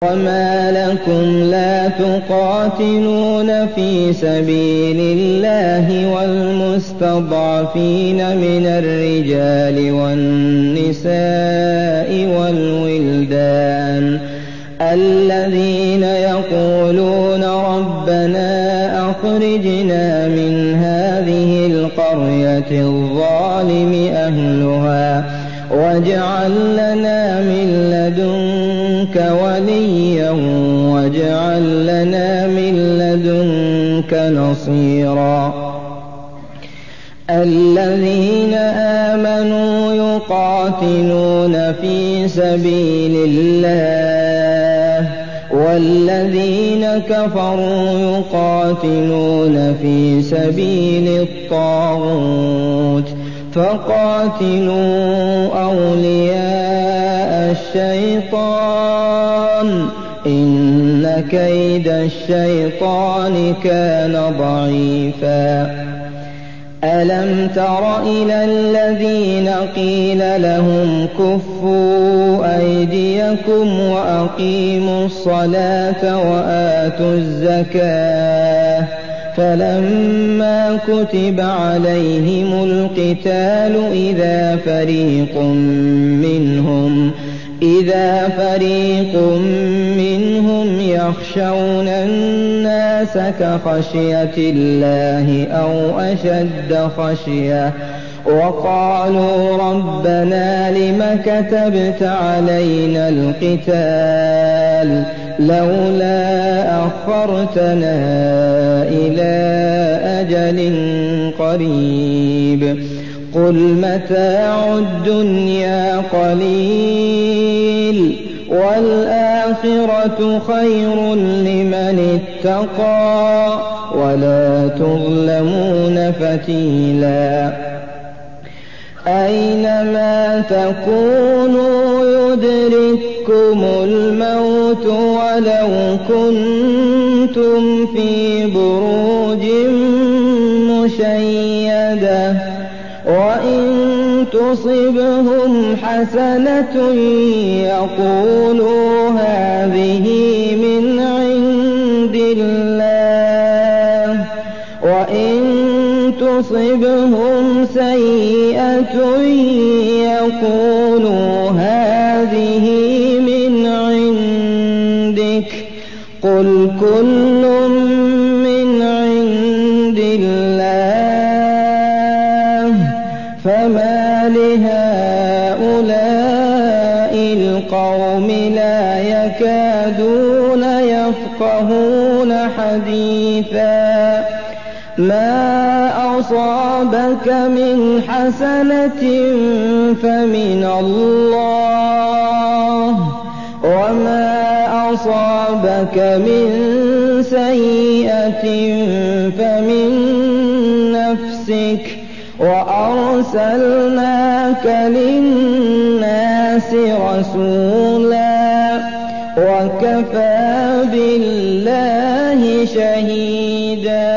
وما لكم لا تقاتلون في سبيل الله والمستضعفين من الرجال والنساء والولدان الذين يقولون ربنا أخرجنا من هذه القرية الظالم أهلها واجعل لنا من لدنك وليا واجعل لنا من لدنك نصيرا. الذين آمنوا يقاتلون في سبيل الله والذين كفروا يقاتلون في سبيل الطاغوت فقاتلوا أولياء الشيطان إن كيد الشيطان كان ضعيفا. ألم تر إلى الذين قيل لهم كفوا أيديكم وأقيموا الصلاة وآتوا الزكاة فلما كتب عليهم القتال إذا فريق منهم يخشون الناس كخشية الله أو أشد خشية وقالوا ربنا لم كتبت علينا القتال لولا أخرتنا إلى أجل قريب قل متاع الدنيا قليل والآخرة خير لمن اتقى ولا تظلمون فتيلا. أينما تكونوا يدرككم الموت ولو كنتم في بروج مشيدة وإن تصبهم حسنة يقولوا هذه من عند الله وإن تصبهم سيئة يقولوا هذه من عندك قل كل من عند الله فما لهؤلاء القوم لا يكادون يفقهون حديثا. ما أصابك من حسنة فمن الله وما أصابك من سيئة فمن نفسك وأرسلناك للناس رسولا وكفى بالله شهيدا.